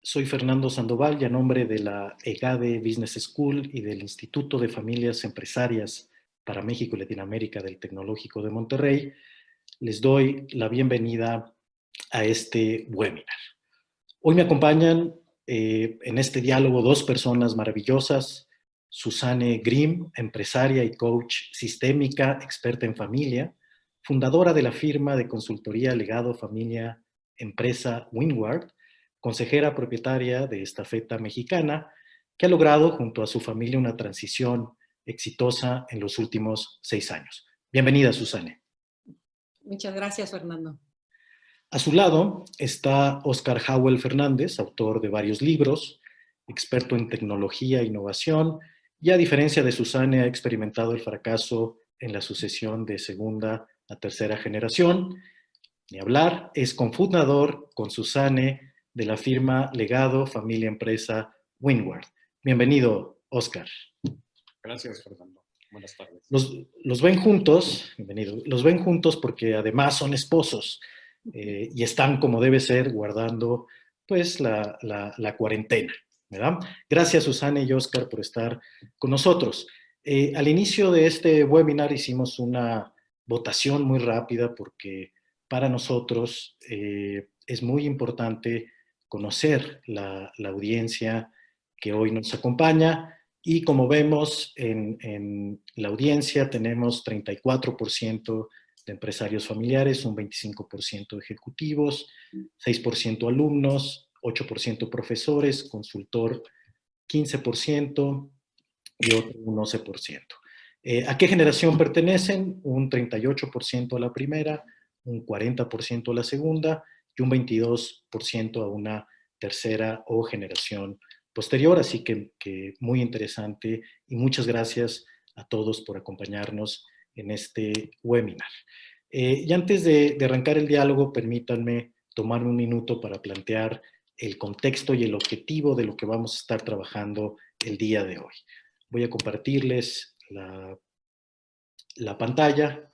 Soy Fernando Sandoval y a nombre de la EGADE Business School y del Instituto de Familias Empresarias para México y Latinoamérica del Tecnológico de Monterrey, les doy la bienvenida a este webinar. Hoy me acompañan en este diálogo dos personas maravillosas: Susanne Grimm, empresaria y coach sistémica, experta en familia, fundadora de la firma de consultoría Legado Familia Empresa Windward, consejera propietaria de Estafeta Mexicana, que ha logrado junto a su familia una transición exitosa en los últimos 6 años. Bienvenida, Susanne. Muchas gracias, Fernando. A su lado está Óscar Howell Fernández, autor de varios libros, experto en tecnología e innovación, y a diferencia de Susanne ha experimentado el fracaso en la sucesión de segunda a tercera generación. Ni hablar, es cofundador con Susanne de la firma Legado Familia Empresa Windward. Bienvenido, Óscar. Gracias, Fernando. Buenas tardes. Los ven juntos, bienvenido, los ven juntos porque además son esposos y están como debe ser guardando pues la cuarentena, ¿verdad? Gracias, Susanne y Óscar, por estar con nosotros. Al inicio de este webinar hicimos una votación muy rápida porque para nosotros es muy importante conocer la audiencia que hoy nos acompaña. Y como vemos en la audiencia, tenemos 34% de empresarios familiares, un 25% ejecutivos, 6% alumnos, 8% profesores, consultor 15% y otro un 11%. ¿A qué generación pertenecen? Un 38% a la primera, un 40% a la segunda y un 22% a una tercera o generación posterior, así que muy interesante y muchas gracias a todos por acompañarnos en este webinar. Y antes de arrancar el diálogo, permítanme tomarme un minuto para plantear el contexto y el objetivo de lo que vamos a estar trabajando el día de hoy. Voy a compartirles la pantalla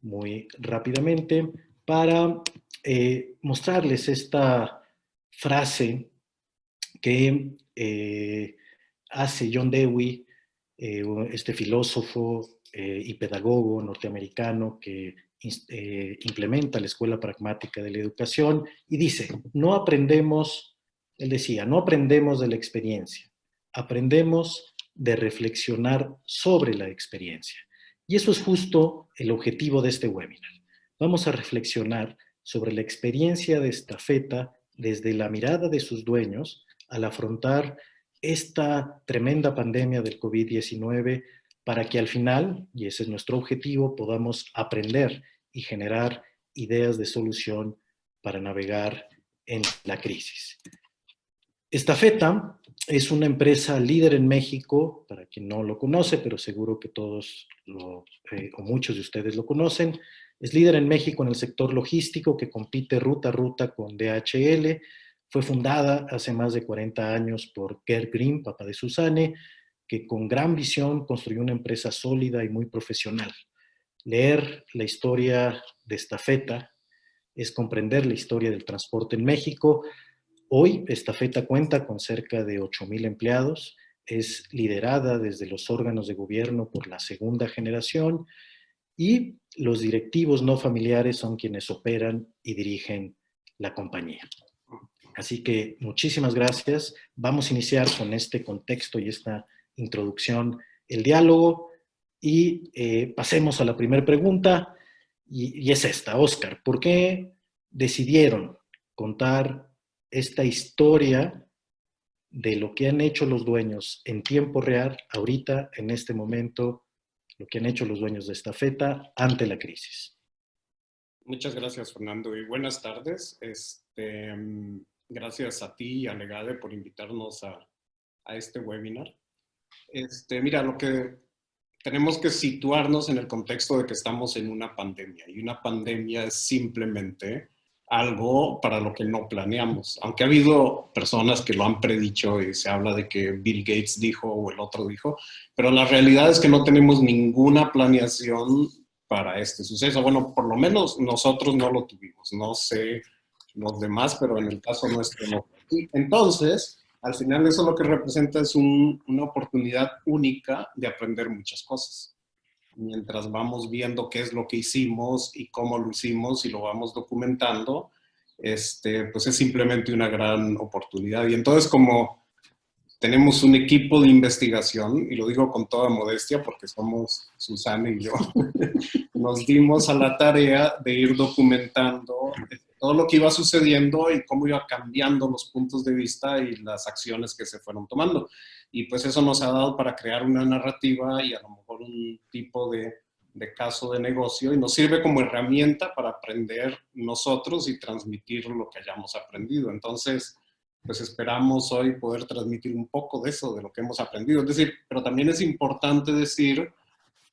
muy rápidamente para mostrarles esta frase que hace John Dewey, este filósofo y pedagogo norteamericano que implementa la Escuela Pragmática de la Educación, y dice, él decía, no aprendemos de la experiencia, aprendemos de reflexionar sobre la experiencia. Y eso es justo el objetivo de este webinar. Vamos a reflexionar sobre la experiencia de Estafeta desde la mirada de sus dueños al afrontar esta tremenda pandemia del COVID-19 para que al final, y ese es nuestro objetivo, podamos aprender y generar ideas de solución para navegar en la crisis. Estafeta es una empresa líder en México, para quien no lo conoce, pero seguro que todos o muchos de ustedes lo conocen. Es líder en México en el sector logístico que compite ruta a ruta con DHL. Fue fundada hace más de 40 años por Gerd Grimm, papá de Susanne, que con gran visión construyó una empresa sólida y muy profesional. Leer la historia de Estafeta es comprender la historia del transporte en México. Hoy, Estafeta cuenta con cerca de 8,000 empleados, es liderada desde los órganos de gobierno por la segunda generación y los directivos no familiares son quienes operan y dirigen la compañía. Así que muchísimas gracias. Vamos a iniciar con este contexto y esta introducción, el diálogo, y pasemos a la primera pregunta, y es esta. Óscar, ¿por qué decidieron contar esta historia de lo que han hecho los dueños en tiempo real, ahorita, en este momento, lo que han hecho los dueños de Estafeta ante la crisis? Muchas gracias, Fernando, y buenas tardes. Gracias a ti y a Legade por invitarnos a este webinar. Mira, lo que tenemos que situarnos en el contexto de que estamos en una pandemia, y una pandemia es simplemente algo para lo que no planeamos. Aunque ha habido personas que lo han predicho y se habla de que Bill Gates dijo o el otro dijo, pero la realidad es que no tenemos ninguna planeación para este suceso. Bueno, por lo menos nosotros no lo tuvimos. No sé los demás, pero en el caso nuestro no. Y entonces, al final eso lo que representa es una oportunidad única de aprender muchas cosas. Mientras vamos viendo qué es lo que hicimos y cómo lo hicimos y lo vamos documentando, pues es simplemente una gran oportunidad. Y entonces, como tenemos un equipo de investigación, y lo digo con toda modestia porque somos Susana y yo, nos dimos a la tarea de ir documentando todo lo que iba sucediendo y cómo iba cambiando los puntos de vista y las acciones que se fueron tomando. Y pues eso nos ha dado para crear una narrativa y a lo mejor un tipo de caso de negocio, y nos sirve como herramienta para aprender nosotros y transmitir lo que hayamos aprendido. Entonces, pues esperamos hoy poder transmitir un poco de eso, de lo que hemos aprendido. Es decir, pero también es importante decir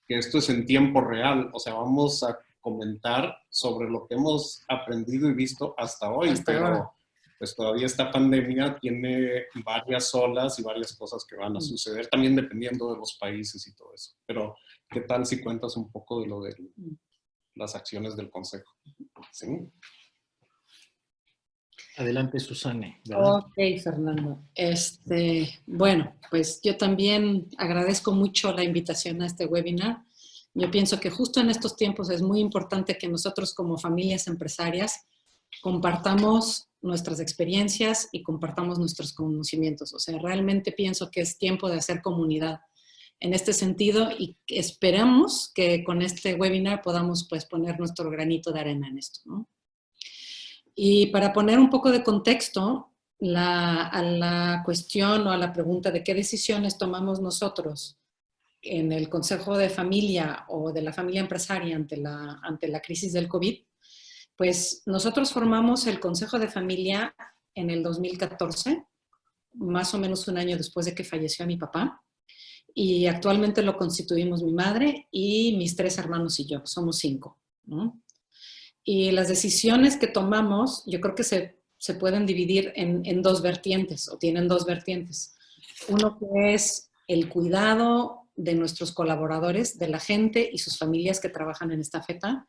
que esto es en tiempo real, o sea, vamos a comentar sobre lo que hemos aprendido y visto hasta hoy, pero pues todavía esta pandemia tiene varias olas y varias cosas que van a suceder, también dependiendo de los países y todo eso. Pero, ¿qué tal si cuentas un poco de lo de las acciones del Consejo? ¿Sí? Adelante, Susana. ¿Verdad? Ok, Fernando. Bueno, pues yo también agradezco mucho la invitación a este webinar. Yo pienso que justo en estos tiempos es muy importante que nosotros como familias empresarias compartamos nuestras experiencias y compartamos nuestros conocimientos. O sea, realmente pienso que es tiempo de hacer comunidad en este sentido y esperamos que con este webinar podamos pues poner nuestro granito de arena en esto, ¿no? Y para poner un poco de contexto a la cuestión o a la pregunta de qué decisiones tomamos nosotros en el Consejo de Familia o de la familia empresaria ante la crisis del COVID, pues nosotros formamos el Consejo de Familia en el 2014, más o menos un año después de que falleció mi papá, y actualmente lo constituimos mi madre y mis 3 hermanos y yo, somos 5, ¿no? Y las decisiones que tomamos, yo creo que se pueden dividir en 2 vertientes, o tienen 2 vertientes. Uno que es el cuidado de nuestros colaboradores, de la gente y sus familias que trabajan en Estafeta,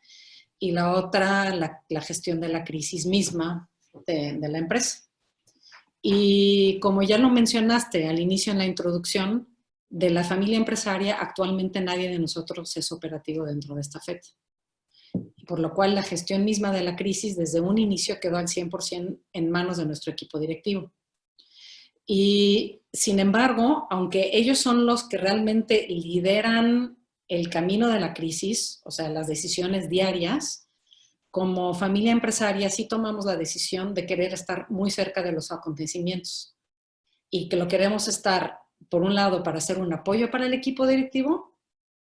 y la otra, la gestión de la crisis misma de la empresa. Y como ya lo mencionaste al inicio en la introducción, de la familia empresaria, actualmente nadie de nosotros es operativo dentro de Estafeta. Por lo cual la gestión misma de la crisis desde un inicio quedó al 100% en manos de nuestro equipo directivo. Y sin embargo, aunque ellos son los que realmente lideran el camino de la crisis, o sea, las decisiones diarias, como familia empresaria sí tomamos la decisión de querer estar muy cerca de los acontecimientos y que lo queremos estar, por un lado, para hacer un apoyo para el equipo directivo,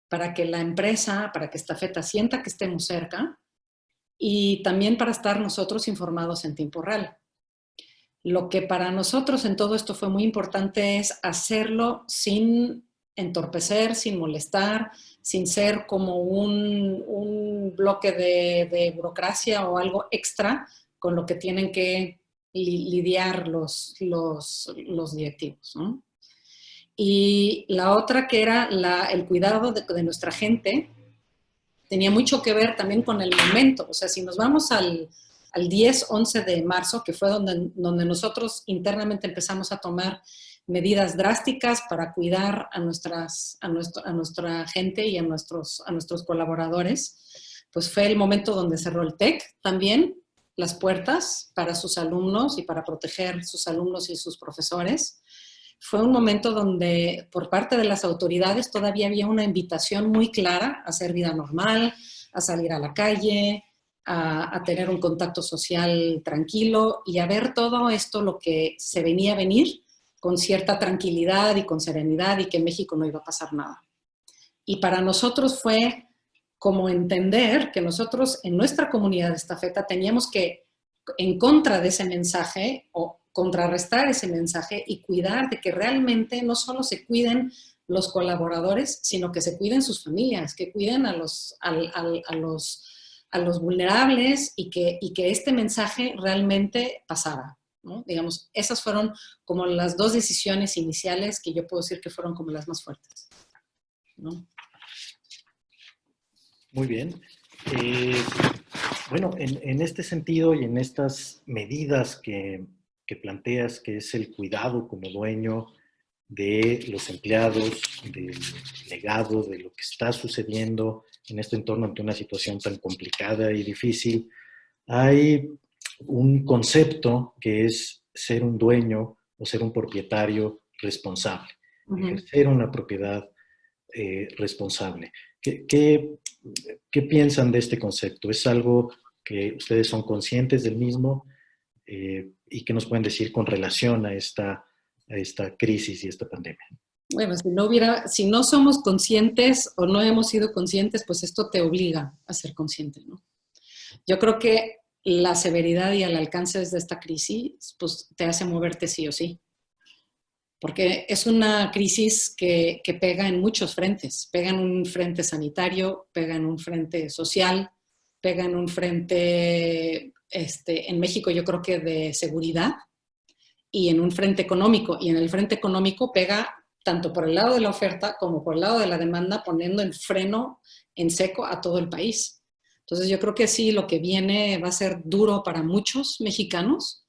para que la empresa, para que Estafeta sienta que estemos cerca y también para estar nosotros informados en tiempo real. Lo que para nosotros en todo esto fue muy importante es hacerlo sin entorpecer, sin molestar, sin ser como un bloque de burocracia o algo extra con lo que tienen que lidiar los directivos, ¿no? Y la otra que era el cuidado de nuestra gente, tenía mucho que ver también con el momento. O sea, si nos vamos al 10, 11 de marzo, que fue donde nosotros internamente empezamos a tomar medidas drásticas para cuidar a nuestra gente y a nuestros colaboradores, pues fue el momento donde cerró el TEC también las puertas para sus alumnos y para proteger sus alumnos y sus profesores. Fue un momento donde por parte de las autoridades todavía había una invitación muy clara a hacer vida normal, a salir a la calle, a tener un contacto social tranquilo y a ver todo esto, lo que se venía a venir, con cierta tranquilidad y con serenidad y que en México no iba a pasar nada. Y para nosotros fue como entender que nosotros en nuestra comunidad de Estafeta teníamos que, en contra de ese mensaje, o contrarrestar ese mensaje y cuidar de que realmente no solo se cuiden los colaboradores, sino que se cuiden sus familias, que cuiden a los vulnerables y que este mensaje realmente pasara, ¿no? Digamos, esas fueron como las 2 decisiones iniciales que yo puedo decir que fueron como las más fuertes, ¿no? Muy bien. Bueno, en este sentido y en estas medidas que que planteas, que es el cuidado como dueño de los empleados, del legado, de lo que está sucediendo en este entorno ante una situación tan complicada y difícil, hay un concepto que es ser un dueño o ser un propietario responsable, ejercer una propiedad responsable. ¿Qué piensan de este concepto? ¿Es algo que ustedes son conscientes del mismo? ¿Y qué nos pueden decir con relación a esta crisis y esta pandemia? Bueno, si no somos conscientes o no hemos sido conscientes, pues esto te obliga a ser consciente, ¿no? Yo creo que la severidad y el alcance de esta crisis, pues te hace moverte sí o sí. Porque es una crisis que pega en muchos frentes. Pega en un frente sanitario, pega en un frente social, pega en un frente, en México yo creo que de seguridad, y en un frente económico. Y en el frente económico pega tanto por el lado de la oferta como por el lado de la demanda, poniendo en freno en seco a todo el país. Entonces yo creo que sí, lo que viene va a ser duro para muchos mexicanos,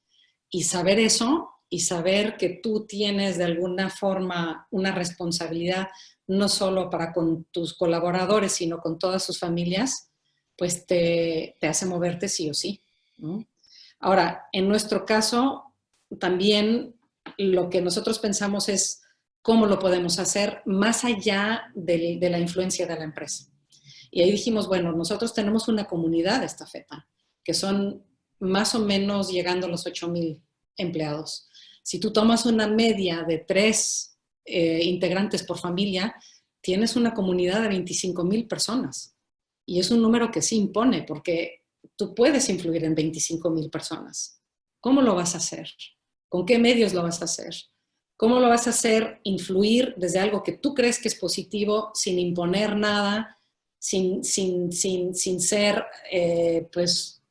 y saber eso y saber que tú tienes de alguna forma una responsabilidad no solo para con tus colaboradores, sino con todas sus familias, pues te hace moverte sí o sí, ¿no? Ahora, en nuestro caso, también lo que nosotros pensamos es cómo lo podemos hacer más allá de la influencia de la empresa. Y ahí dijimos, bueno, nosotros tenemos una comunidad de estafeta, que son más o menos llegando a los 8,000 empleados. Si tú tomas una media de 3 integrantes por familia, tienes una comunidad de 25,000 personas. Y es un número que sí impone, porque tú puedes influir en 25,000 personas. ¿Cómo lo vas a hacer? ¿Con qué medios lo vas a hacer? ¿Cómo lo vas a hacer influir desde algo que tú crees que es positivo, sin imponer nada, sin ser, pues,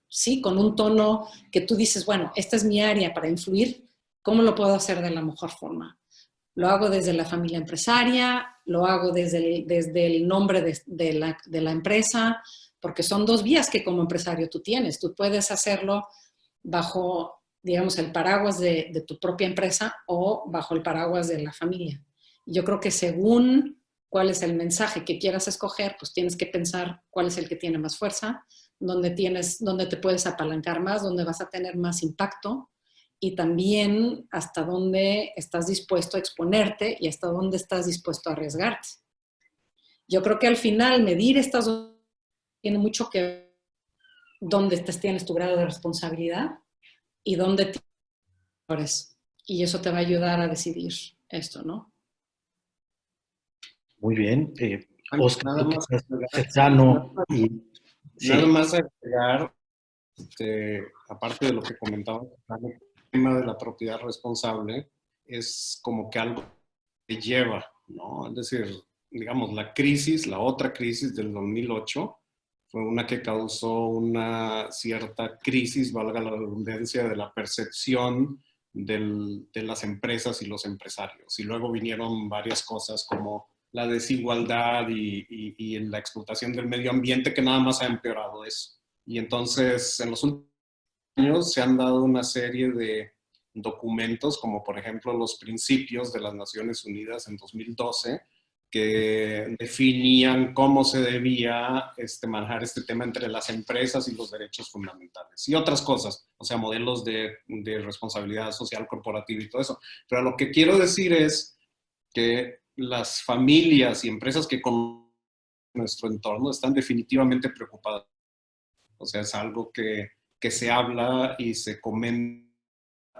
sí, con un tono que tú dices, bueno, esta es mi área para influir, ¿cómo lo puedo hacer de la mejor forma? Lo hago desde la familia empresaria, lo hago desde el nombre de la empresa, porque son 2 vías que como empresario tú tienes. Tú puedes hacerlo bajo, digamos, el paraguas de tu propia empresa o bajo el paraguas de la familia. Yo creo que según cuál es el mensaje que quieras escoger, pues tienes que pensar cuál es el que tiene más fuerza, dónde te puedes apalancar más, dónde vas a tener más impacto, y también hasta dónde estás dispuesto a exponerte y hasta dónde estás dispuesto a arriesgarte. Yo creo que al final medir estas dos tiene mucho que ver dónde tienes tu grado de responsabilidad y dónde tienes. Y eso te va a ayudar a decidir esto, ¿no? Muy bien. Oscar, Nada más cercano y... Nada más agregar, aparte de lo que comentaba, el tema de la propiedad responsable es como que algo que lleva, ¿no? Es decir, digamos, la otra crisis del 2008 fue una que causó una cierta crisis, valga la redundancia, de la percepción de las empresas y los empresarios. Y luego vinieron varias cosas como la desigualdad y la explotación del medio ambiente, que nada más ha empeorado eso. Y entonces, en los últimos años se han dado una serie de documentos, como por ejemplo los principios de las Naciones Unidas en 2012, que definían cómo se debía manejar este tema entre las empresas y los derechos fundamentales y otras cosas, o sea, modelos de responsabilidad social corporativa y todo eso. Pero lo que quiero decir es que las familias y empresas que conocen nuestro entorno están definitivamente preocupadas. O sea, es algo que se habla y se comenta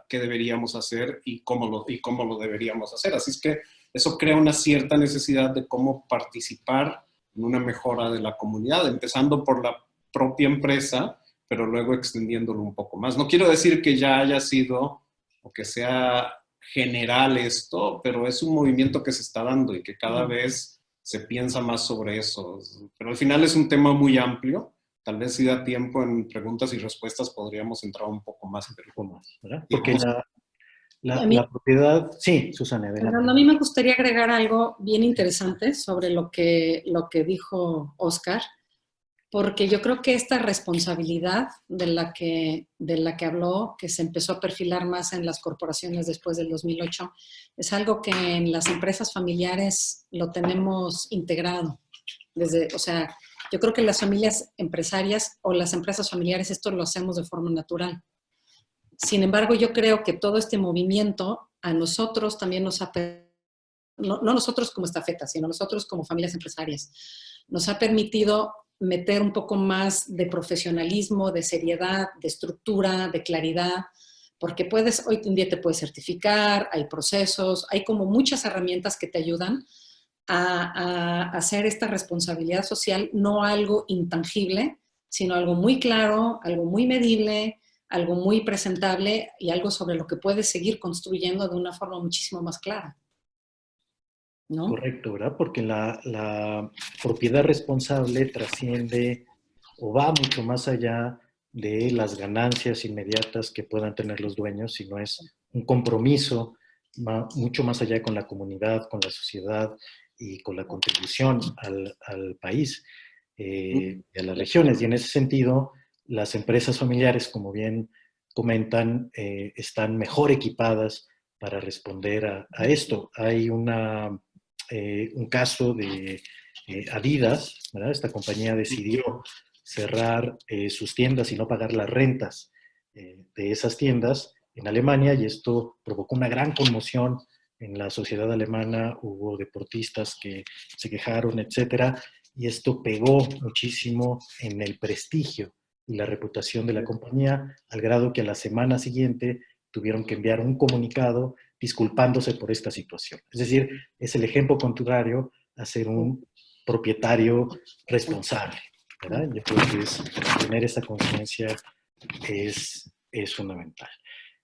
qué deberíamos hacer y cómo lo deberíamos hacer. Así es que eso crea una cierta necesidad de cómo participar en una mejora de la comunidad, empezando por la propia empresa, pero luego extendiéndolo un poco más. No quiero decir que ya haya sido o que sea general esto, pero es un movimiento que se está dando y que cada vez se piensa más sobre eso. Pero al final es un tema muy amplio. Tal vez si da tiempo en preguntas y respuestas podríamos entrar un poco más. ¿Verdad? Porque la propiedad... Sí, Susana, adelante. A mí me gustaría agregar algo bien interesante sobre lo que dijo Oscar, porque yo creo que esta responsabilidad de la que habló, que se empezó a perfilar más en las corporaciones después del 2008, es algo que en las empresas familiares lo tenemos integrado. O sea, yo creo que las familias empresarias o las empresas familiares esto lo hacemos de forma natural. Sin embargo, yo creo que todo este movimiento a nosotros también nos ha, no nosotros como estafeta, sino nosotros como familias empresarias, nos ha permitido meter un poco más de profesionalismo, de seriedad, de estructura, de claridad, porque hoy en día te puedes certificar, hay procesos, hay como muchas herramientas que te ayudan a hacer esta responsabilidad social no algo intangible, sino algo muy claro, algo muy medible, algo muy presentable y algo sobre lo que puedes seguir construyendo de una forma muchísimo más clara, ¿no? Correcto, ¿verdad? Porque la propiedad responsable trasciende o va mucho más allá de las ganancias inmediatas que puedan tener los dueños, sino es un compromiso mucho más allá con la comunidad, con la sociedad y con la contribución al país y a las regiones. Y en ese sentido, las empresas familiares, como bien comentan, están mejor equipadas para responder a esto. Hay un caso de Adidas, ¿verdad? Esta compañía decidió cerrar sus tiendas y no pagar las rentas de esas tiendas en Alemania, y esto provocó una gran conmoción en la sociedad alemana. Hubo deportistas que se quejaron, etcétera, y esto pegó muchísimo en el prestigio y la reputación de la compañía, al grado que a la semana siguiente tuvieron que enviar un comunicado disculpándose por esta situación. Es decir, es el ejemplo contrario a ser un propietario responsable, ¿verdad? Yo creo que tener esa conciencia es fundamental.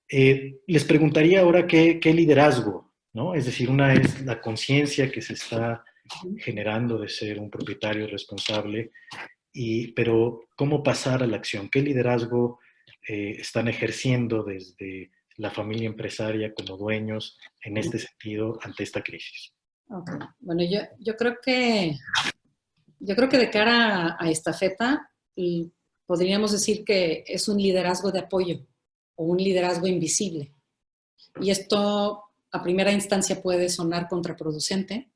Les preguntaría ahora qué liderazgo, ¿no? Es decir, una es la conciencia que se está generando de ser un propietario responsable, pero ¿cómo pasar a la acción? ¿Qué liderazgo están ejerciendo desde la familia empresaria como dueños en este sentido ante esta crisis? Okay. Bueno, yo creo que de cara a estafeta podríamos decir que es un liderazgo de apoyo o un liderazgo invisible. Y esto a primera instancia puede sonar contraproducente,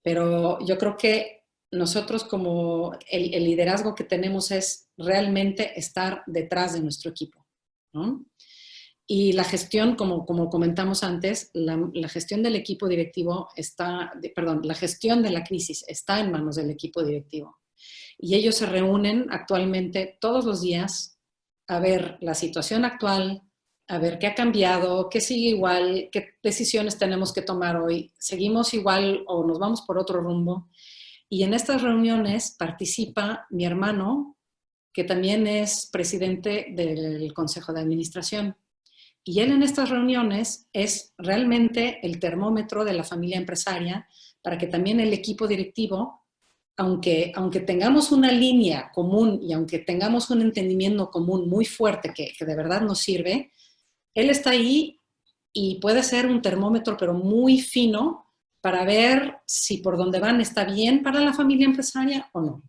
pero yo creo que nosotros como el liderazgo que tenemos es realmente estar detrás de nuestro equipo, ¿no? Y la gestión, como comentamos antes, la gestión del equipo directivo la gestión de la crisis está en manos del equipo directivo. Y ellos se reúnen actualmente todos los días a ver la situación actual, a ver qué ha cambiado, qué sigue igual, qué decisiones tenemos que tomar hoy, seguimos igual o nos vamos por otro rumbo. Y en estas reuniones participa mi hermano, que también es presidente del Consejo de Administración. Y él en estas reuniones es realmente el termómetro de la familia empresaria para que también el equipo directivo, aunque tengamos una línea común y aunque tengamos un entendimiento común muy fuerte que de verdad nos sirve, él está ahí y puede ser un termómetro pero muy fino para ver si por donde van está bien para la familia empresaria o no.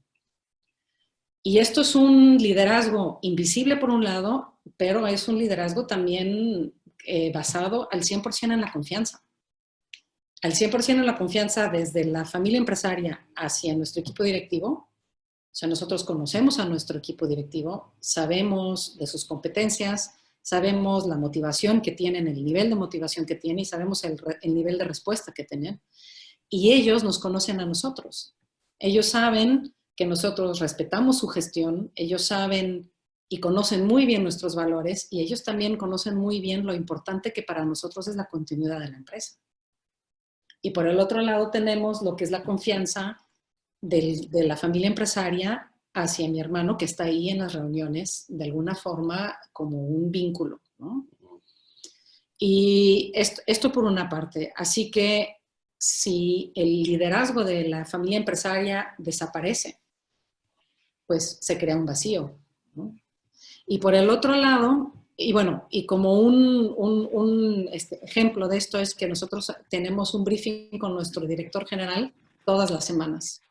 Y esto es un liderazgo invisible por un lado, pero es un liderazgo también basado al 100% en la confianza. Al 100% en la confianza desde la familia empresaria hacia nuestro equipo directivo. O sea, nosotros conocemos a nuestro equipo directivo, sabemos de sus competencias, sabemos la motivación que tienen, el nivel de motivación que tienen y sabemos el nivel de respuesta que tienen. Y ellos nos conocen a nosotros. Ellos saben que nosotros respetamos su gestión, ellos saben y conocen muy bien nuestros valores y ellos también conocen muy bien lo importante que para nosotros es la continuidad de la empresa. Y por el otro lado tenemos lo que es la confianza de la familia empresaria hacia mi hermano que está ahí en las reuniones de alguna forma como un vínculo, ¿no? Y esto por una parte. Así que si el liderazgo de la familia empresaria desaparece, pues se crea un vacío, ¿no? Y por el otro lado, y bueno, y como un ejemplo de esto es que nosotros tenemos un briefing con nuestro director general todas las semanas.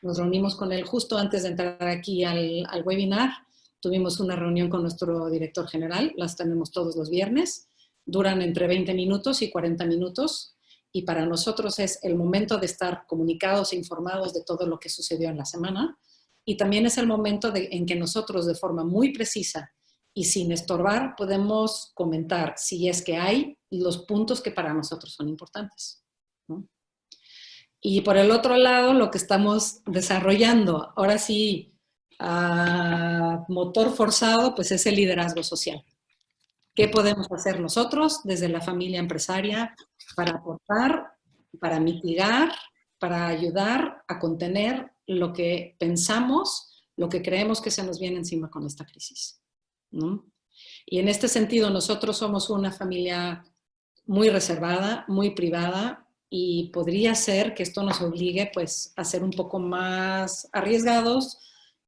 Nos reunimos con él justo antes de entrar aquí al webinar. Tuvimos una reunión con nuestro director general, las tenemos todos los viernes, duran entre 20 minutos y 40 minutos, y para nosotros es el momento de estar comunicados e informados de todo lo que sucedió en la semana, y también es el momento en que nosotros de forma muy precisa y sin estorbar podemos comentar si es que hay los puntos que para nosotros son importantes, ¿no? Y por el otro lado, lo que estamos desarrollando, ahora sí, a motor forzado, pues es el liderazgo social. ¿Qué podemos hacer nosotros desde la familia empresaria para aportar, para mitigar, para ayudar a contener lo que pensamos, lo que creemos que se nos viene encima con esta crisis, ¿no? Y en este sentido, nosotros somos una familia muy reservada, muy privada, y podría ser que esto nos obligue pues a ser un poco más arriesgados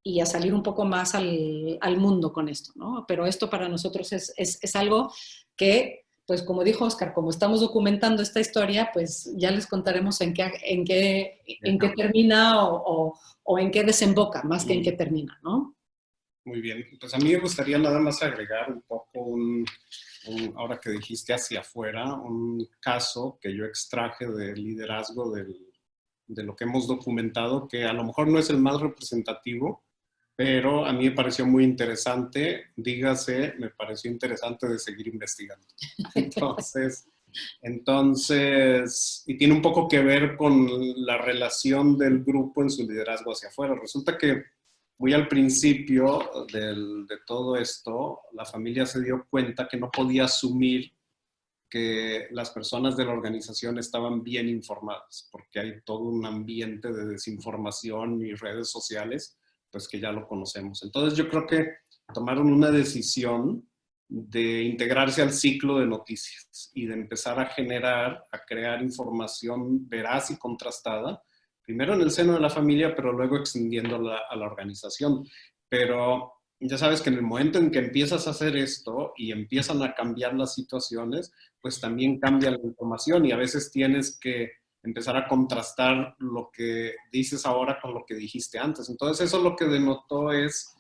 y a salir un poco más al mundo con esto, ¿no? Pero esto para nosotros es algo que, pues como dijo Oscar, como estamos documentando esta historia, pues ya les contaremos en qué termina o en qué desemboca, más que en qué termina, ¿no? Muy bien, pues a mí me gustaría nada más agregar un poco ahora que dijiste hacia afuera, un caso que yo extraje de liderazgo de lo que hemos documentado, que a lo mejor no es el más representativo, pero a mí me pareció muy interesante, dígase, me pareció interesante de seguir investigando. Entonces, y tiene un poco que ver con la relación del grupo en su liderazgo hacia afuera. Resulta que muy al principio de todo esto, la familia se dio cuenta que no podía asumir que las personas de la organización estaban bien informadas, porque hay todo un ambiente de desinformación y redes sociales, pues que ya lo conocemos. Entonces yo creo que tomaron una decisión de integrarse al ciclo de noticias y de empezar a crear información veraz y contrastada, primero en el seno de la familia, pero luego extendiéndola a la organización. Pero ya sabes que en el momento en que empiezas a hacer esto y empiezan a cambiar las situaciones, pues también cambia la información y a veces tienes que empezar a contrastar lo que dices ahora con lo que dijiste antes. Entonces eso lo que denotó es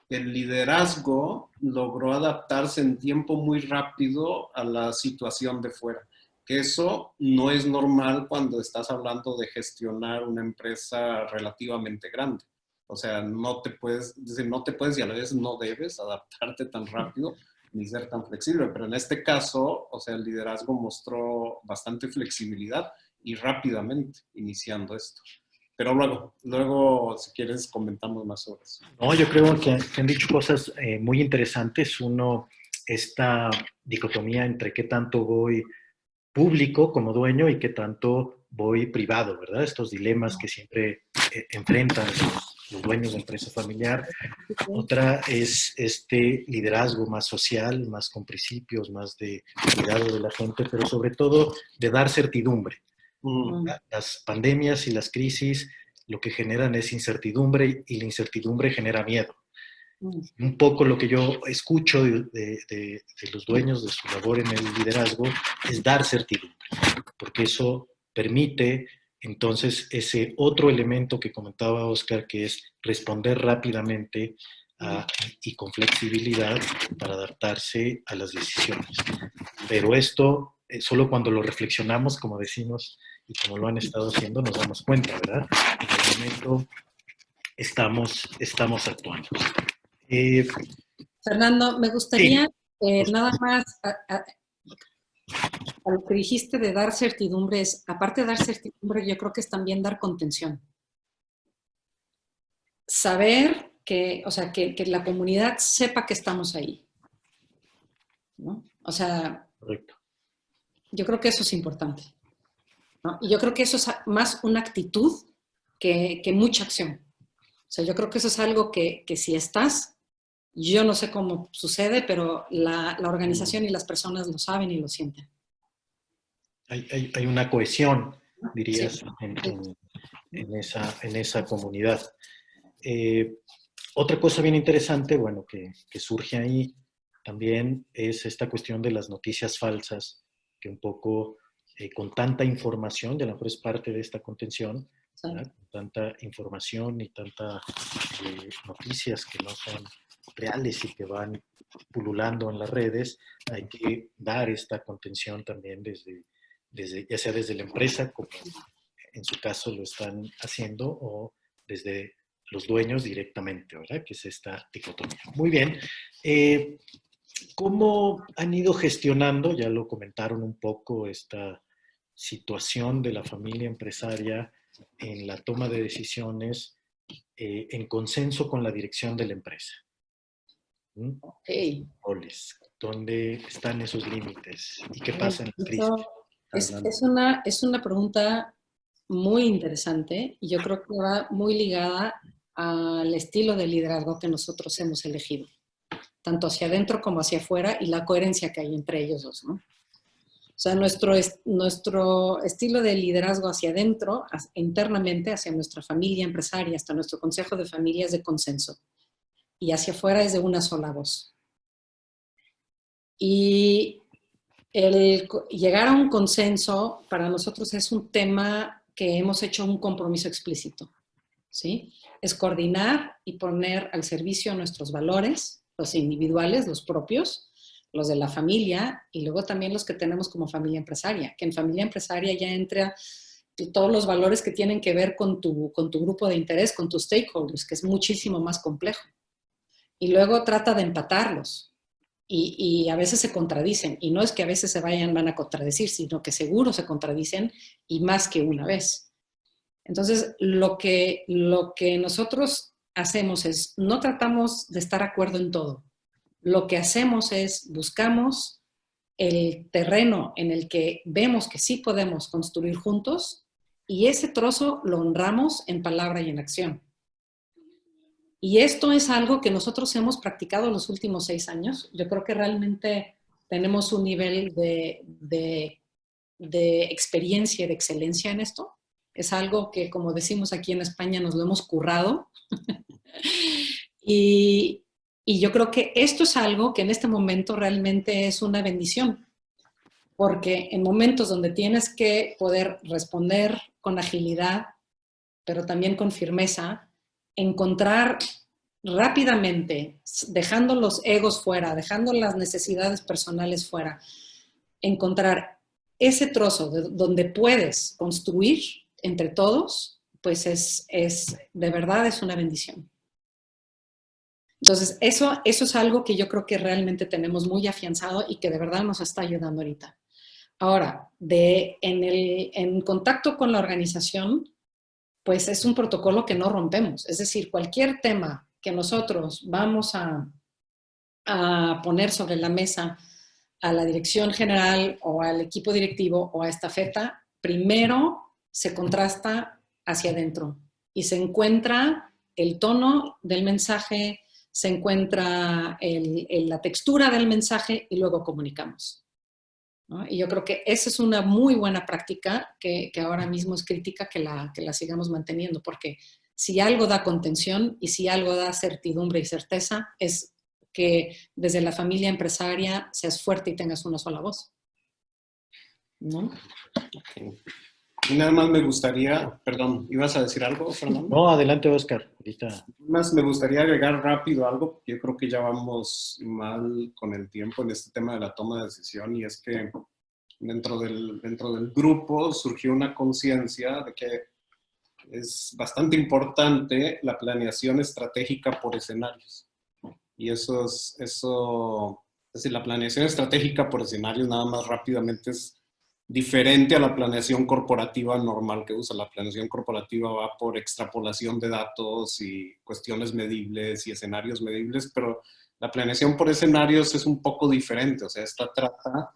que el liderazgo logró adaptarse en tiempo muy rápido a la situación de fuera. Que eso no es normal cuando estás hablando de gestionar una empresa relativamente grande. O sea, no te puedes y a la vez no debes adaptarte tan rápido ni ser tan flexible. Pero en este caso, o sea, el liderazgo mostró bastante flexibilidad y rápidamente iniciando esto. Pero luego, si quieres, comentamos más sobre eso. No, yo creo que han dicho cosas muy interesantes. Uno, esta dicotomía entre qué tanto voy público como dueño y qué tanto voy privado, ¿verdad? Estos dilemas que siempre enfrentan los dueños de empresa familiar. Otra es este liderazgo más social, más con principios, más de cuidado de la gente, pero sobre todo de dar certidumbre. Las pandemias y las crisis lo que generan es incertidumbre y la incertidumbre genera miedo. Un poco lo que yo escucho de los dueños de su labor en el liderazgo es dar certidumbre, porque eso permite entonces ese otro elemento que comentaba Oscar, que es responder rápidamente y con flexibilidad para adaptarse a las decisiones. Pero esto, solo cuando lo reflexionamos, como decimos, y como lo han estado haciendo, nos damos cuenta, ¿verdad? En el momento estamos actuando. Fernando, me gustaría sí. nada más a lo que dijiste de dar certidumbre, aparte de dar certidumbre, yo creo que es también dar contención. Saber que, o sea, que la comunidad sepa que estamos ahí, ¿no? O sea, Correcto. Yo creo que eso es importante, ¿no? Y yo creo que eso es más una actitud que mucha acción. O sea, yo creo que eso es algo que si estás, yo no sé cómo sucede, pero la organización y las personas lo saben y lo sienten. Hay una cohesión, dirías, Sí. en esa comunidad. Otra cosa bien interesante, bueno, que surge ahí también es esta cuestión de las noticias falsas, que un poco con tanta información, y a lo mejor es parte de esta contención, ¿verdad? Tanta información y tanta noticias que no son reales y que van pululando en las redes, hay que dar esta contención también ya sea desde la empresa, como en su caso lo están haciendo, o desde los dueños directamente, ¿verdad? Que es esta dicotomía. Muy bien. ¿Cómo han ido gestionando, ya lo comentaron un poco, esta situación de la familia empresaria en la toma de decisiones en consenso con la dirección de la empresa? Okay. ¿Dónde están esos límites? ¿Y qué pasa en la crisis? Es una pregunta muy interesante y yo creo que va muy ligada al estilo de liderazgo que nosotros hemos elegido, tanto hacia adentro como hacia afuera, y la coherencia que hay entre ellos dos, ¿no? O sea, nuestro estilo de liderazgo hacia adentro, internamente, hacia nuestra familia empresaria, hasta nuestro consejo de familia, es de consenso. Y hacia afuera es de una sola voz. Y el llegar a un consenso para nosotros es un tema que hemos hecho un compromiso explícito, ¿sí? Es coordinar y poner al servicio nuestros valores, los individuales, los propios, los de la familia, y luego también los que tenemos como familia empresaria, que en familia empresaria ya entra todos los valores que tienen que ver con tu grupo de interés, con tus stakeholders, que es muchísimo más complejo. Y luego trata de empatarlos. Y a veces se contradicen. Y no es que a veces van a contradecir, sino que seguro se contradicen, y más que una vez. Entonces, lo que nosotros hacemos es, no tratamos de estar de acuerdo en todo. Lo que hacemos es, buscamos el terreno en el que vemos que sí podemos construir juntos, y ese trozo lo honramos en palabra y en acción. Y esto es algo que nosotros hemos practicado los últimos 6 años. Yo creo que realmente tenemos un nivel de experiencia y de excelencia en esto. Es algo que, como decimos aquí en España, nos lo hemos currado. y yo creo que esto es algo que en este momento realmente es una bendición. Porque en momentos donde tienes que poder responder con agilidad, pero también con firmeza, encontrar rápidamente, dejando los egos fuera, dejando las necesidades personales fuera, encontrar ese trozo donde puedes construir entre todos, pues de verdad es una bendición. Entonces, eso es algo que yo creo que realmente tenemos muy afianzado y que de verdad nos está ayudando ahorita. Ahora, en contacto con la organización, pues es un protocolo que no rompemos. Es decir, cualquier tema que nosotros vamos a poner sobre la mesa a la dirección general o al equipo directivo o a estafeta, primero se contrasta hacia adentro y se encuentra el tono del mensaje, se encuentra la textura del mensaje y luego comunicamos, ¿no? Y yo creo que esa es una muy buena práctica que ahora mismo es crítica que la sigamos manteniendo, porque si algo da contención y si algo da certidumbre y certeza, es que desde la familia empresaria seas fuerte y tengas una sola voz, ¿no? Okay. Y nada más me gustaría, perdón, ¿ibas a decir algo, Fernando? No, adelante, Oscar. Ahorita. Más me gustaría agregar rápido algo, porque yo creo que ya vamos mal con el tiempo en este tema de la toma de decisión, y es que dentro del grupo surgió una conciencia de que es bastante importante la planeación estratégica por escenarios. Y es decir, la planeación estratégica por escenarios nada más rápidamente es diferente a la planeación corporativa normal que usa. La planeación corporativa va por extrapolación de datos y cuestiones medibles y escenarios medibles, pero la planeación por escenarios es un poco diferente. O sea, esta trata,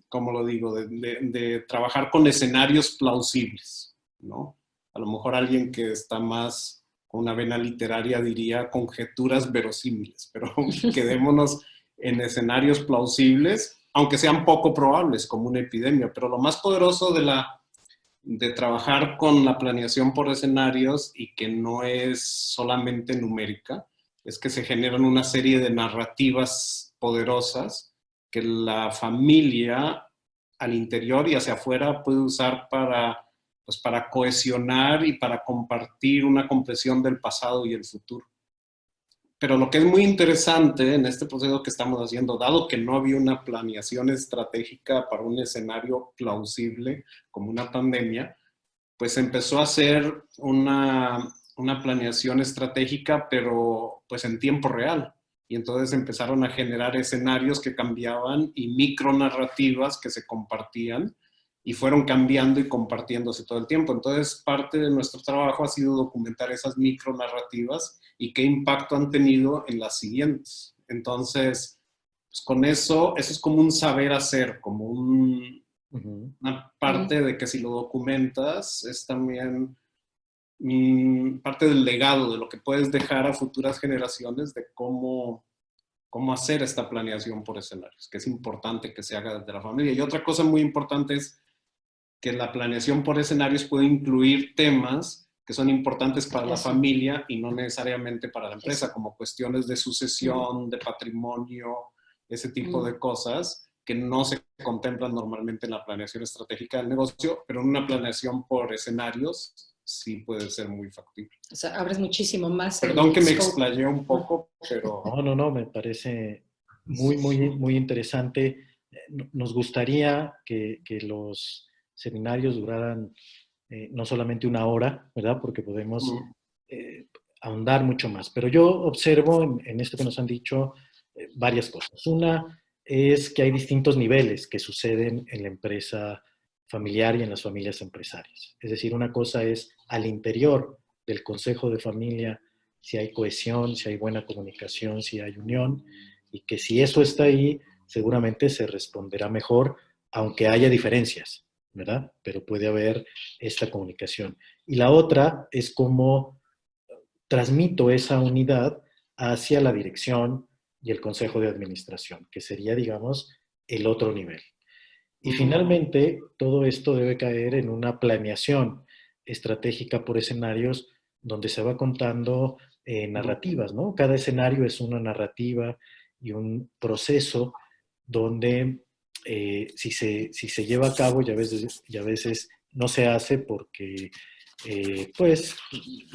¿cómo lo digo?, de trabajar con escenarios plausibles, ¿no? A lo mejor alguien que está más con una vena literaria diría conjeturas verosímiles, pero quedémonos en escenarios plausibles, aunque sean poco probables, como una epidemia. Pero lo más poderoso de trabajar con la planeación por escenarios, y que no es solamente numérica, es que se generan una serie de narrativas poderosas que la familia al interior y hacia afuera puede usar para pues para cohesionar y para compartir una comprensión del pasado y el futuro. Pero lo que es muy interesante en este proceso que estamos haciendo, dado que no había una planeación estratégica para un escenario plausible como una pandemia, pues empezó a hacer una planeación estratégica, pero pues en tiempo real. Y entonces empezaron a generar escenarios que cambiaban y micronarrativas que se compartían y fueron cambiando y compartiéndose todo el tiempo. Entonces, parte de nuestro trabajo ha sido documentar esas micronarrativas y qué impacto han tenido en las siguientes. Entonces, pues con eso es como un saber hacer, como una parte de que si lo documentas es también parte del legado, de lo que puedes dejar a futuras generaciones de cómo hacer esta planeación por escenarios, que es importante que se haga desde la familia. Y otra cosa muy importante es que la planeación por escenarios puede incluir temas que son importantes para la familia y no necesariamente para la empresa, como cuestiones de sucesión, de patrimonio, ese tipo de cosas que no se contemplan normalmente en la planeación estratégica del negocio, pero en una planeación por escenarios sí puede ser muy factible. O sea, abres muchísimo más. Perdón que me explayé un poco, pero... No, me parece muy interesante. Nos gustaría que los seminarios duraran no solamente una hora, ¿verdad? Porque podemos ahondar mucho más. Pero yo observo en esto que nos han dicho varias cosas. Una es que hay distintos niveles que suceden en la empresa familiar y en las familias empresarias. Es decir, una cosa es al interior del consejo de familia, si hay cohesión, si hay buena comunicación, si hay unión, y que si eso está ahí, seguramente se responderá mejor, aunque haya diferencias, ¿verdad? Pero puede haber esta comunicación. Y la otra es cómo transmito esa unidad hacia la dirección y el consejo de administración, que sería, digamos, el otro nivel. Y finalmente, todo esto debe caer en una planeación estratégica por escenarios donde se va contando narrativas, ¿no? Cada escenario es una narrativa y un proceso donde si se lleva a cabo y a veces no se hace porque pues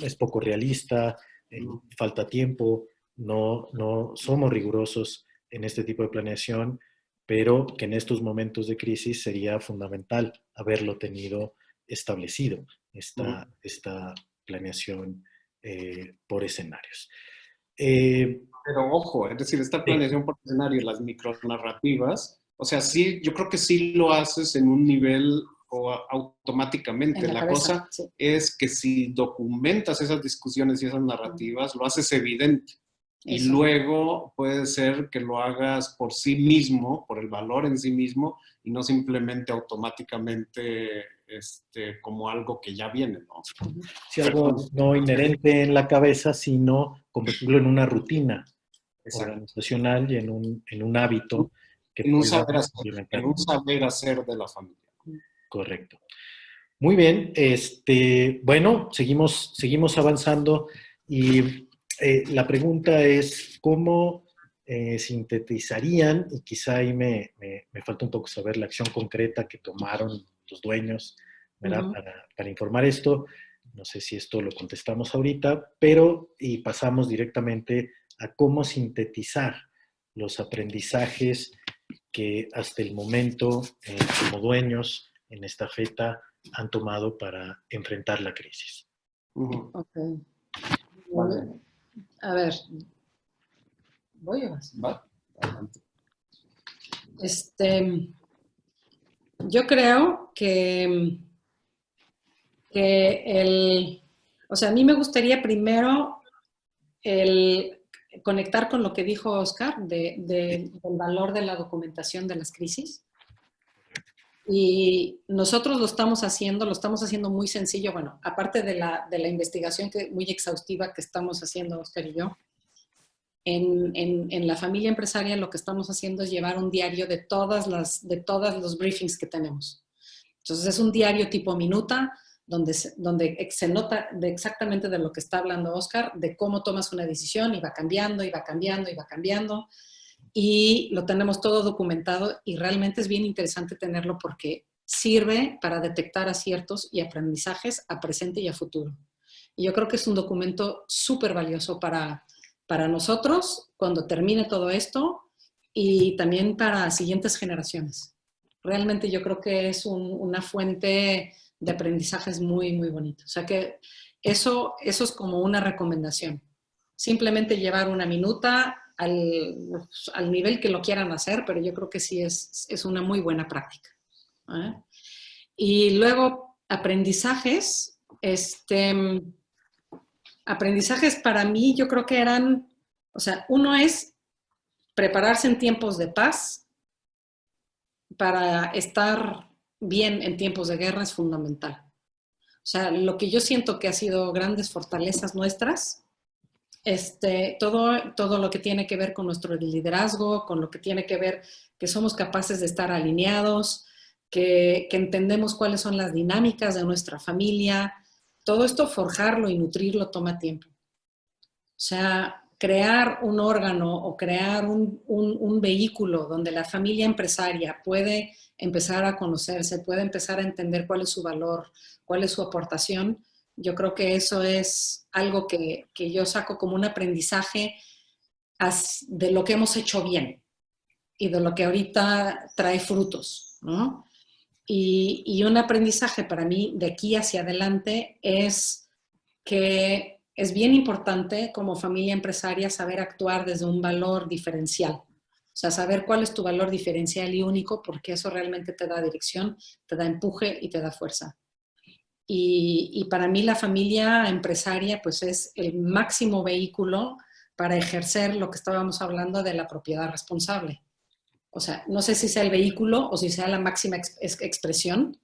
es poco realista, falta tiempo, no somos rigurosos en este tipo de planeación, pero que en estos momentos de crisis sería fundamental haberlo tenido establecido, esta planeación por escenarios. Pero ojo, es decir, esta planeación por escenario, las micronarrativas, o sea, sí, yo creo que sí lo haces en un nivel o automáticamente. La cosa es que si documentas esas discusiones y esas narrativas, lo haces evidente. Y luego puede ser que lo hagas por sí mismo, por el valor en sí mismo, y no simplemente automáticamente como algo que ya viene, ¿no? Sí, algo no inherente en la cabeza, sino convertirlo en una rutina organizacional y en un hábito que en un saber hacer de la familia. Correcto. Muy bien, bueno, seguimos avanzando y la pregunta es cómo sintetizarían, y quizá ahí me falta un poco saber la acción concreta que tomaron los dueños, ¿verdad? Para informar esto. No sé si esto lo contestamos ahorita, pero y pasamos directamente a cómo sintetizar los aprendizajes que hasta el momento, como dueños en esta feta, han tomado para enfrentar la crisis. Ok. Vale. A ver, ¿voy o vas? Va. Adelante. Yo creo que o sea, a mí me gustaría primero conectar con lo que dijo Oscar del valor de la documentación de las crisis. Y nosotros lo estamos haciendo muy sencillo. Bueno, aparte de la investigación muy exhaustiva que estamos haciendo Oscar y yo, en la familia empresaria lo que estamos haciendo es llevar un diario de todos los briefings que tenemos. Entonces es un diario tipo minuta, donde se nota exactamente de lo que está hablando Oscar, de cómo tomas una decisión y va cambiando, y va cambiando, y va cambiando. Y lo tenemos todo documentado y realmente es bien interesante tenerlo porque sirve para detectar aciertos y aprendizajes a presente y a futuro. Y yo creo que es un documento súper valioso para nosotros cuando termine todo esto y también para siguientes generaciones. Realmente yo creo que es una fuente de aprendizajes muy, muy bonito. O sea que eso es como una recomendación. Simplemente llevar una minuta al nivel que lo quieran hacer, pero yo creo que sí es una muy buena práctica. ¿Eh? Y luego, aprendizajes. Aprendizajes para mí yo creo que eran, o sea, uno es prepararse en tiempos de paz para estar bien en tiempos de guerra es fundamental. O sea, lo que yo siento que ha sido grandes fortalezas nuestras, todo lo que tiene que ver con nuestro liderazgo, con lo que tiene que ver que somos capaces de estar alineados, que entendemos cuáles son las dinámicas de nuestra familia, todo esto forjarlo y nutrirlo toma tiempo. O sea, crear un órgano o crear un vehículo donde la familia empresaria puede empezar a conocerse, puede empezar a entender cuál es su valor, cuál es su aportación, yo creo que eso es algo que yo saco como un aprendizaje de lo que hemos hecho bien y de lo que ahorita trae frutos, ¿no? Y un aprendizaje para mí de aquí hacia adelante es que es bien importante como familia empresaria saber actuar desde un valor diferencial. O sea, saber cuál es tu valor diferencial y único, porque eso realmente te da dirección, te da empuje y te da fuerza. Y para mí la familia empresaria pues es el máximo vehículo para ejercer lo que estábamos hablando de la propiedad responsable. O sea, no sé si sea el vehículo o si sea la máxima expresión,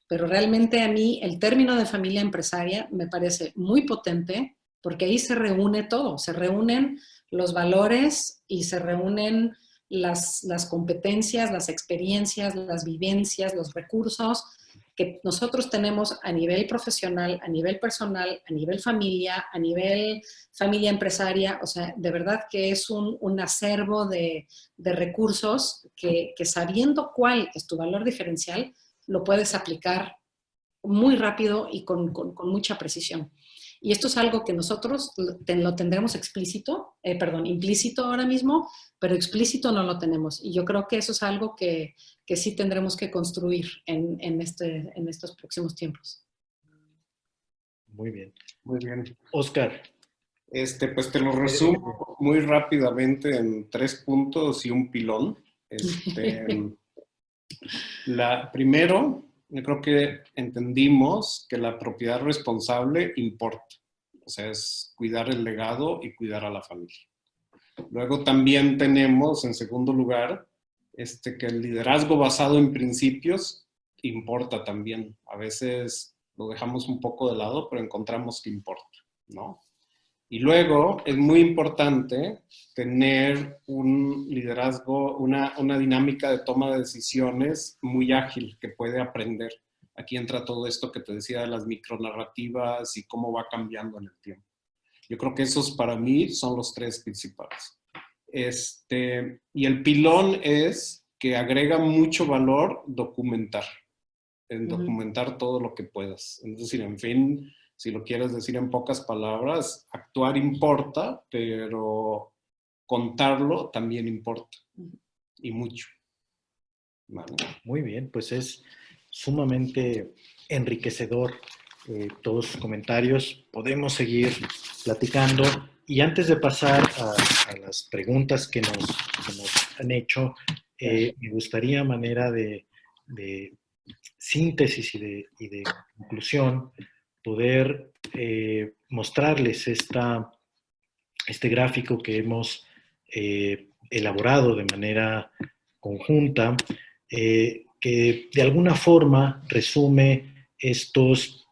pero realmente a mí el término de familia empresaria me parece muy potente porque ahí se reúne todo, se reúnen los valores y se reúnen las competencias, las experiencias, las vivencias, los recursos que nosotros tenemos a nivel profesional, a nivel personal, a nivel familia, a nivel familia empresaria. O sea, de verdad que es un acervo de recursos que sabiendo cuál es tu valor diferencial, lo puedes aplicar muy rápido y con mucha precisión. Y esto es algo que nosotros lo tendremos implícito ahora mismo, pero explícito no lo tenemos. Y yo creo que eso es algo que sí tendremos que construir en estos próximos tiempos. Muy bien. Muy bien. Oscar. Pues te lo resumo muy rápidamente en 3 puntos y un pilón. Primero, yo creo que entendimos que la propiedad responsable importa. O sea, es cuidar el legado y cuidar a la familia. Luego también tenemos, en segundo lugar, que el liderazgo basado en principios importa también. A veces lo dejamos un poco de lado, pero encontramos que importa, ¿no? Y luego es muy importante tener un liderazgo, una dinámica de toma de decisiones muy ágil que puede aprender. Aquí entra todo esto que te decía de las micronarrativas y cómo va cambiando en el tiempo. Yo creo que esos para mí son los 3 principales. Y el pilón es que agrega mucho valor documentar. En documentar todo lo que puedas. Es decir, en fin, si lo quieres decir en pocas palabras, actuar importa, pero contarlo también importa. Y mucho. Vale. Muy bien, pues es sumamente enriquecedor todos sus comentarios. Podemos seguir platicando. Y antes de pasar a las preguntas que nos han hecho, me gustaría, a manera de síntesis y de conclusión, poder mostrarles este gráfico que hemos elaborado de manera conjunta, que de alguna forma resume estos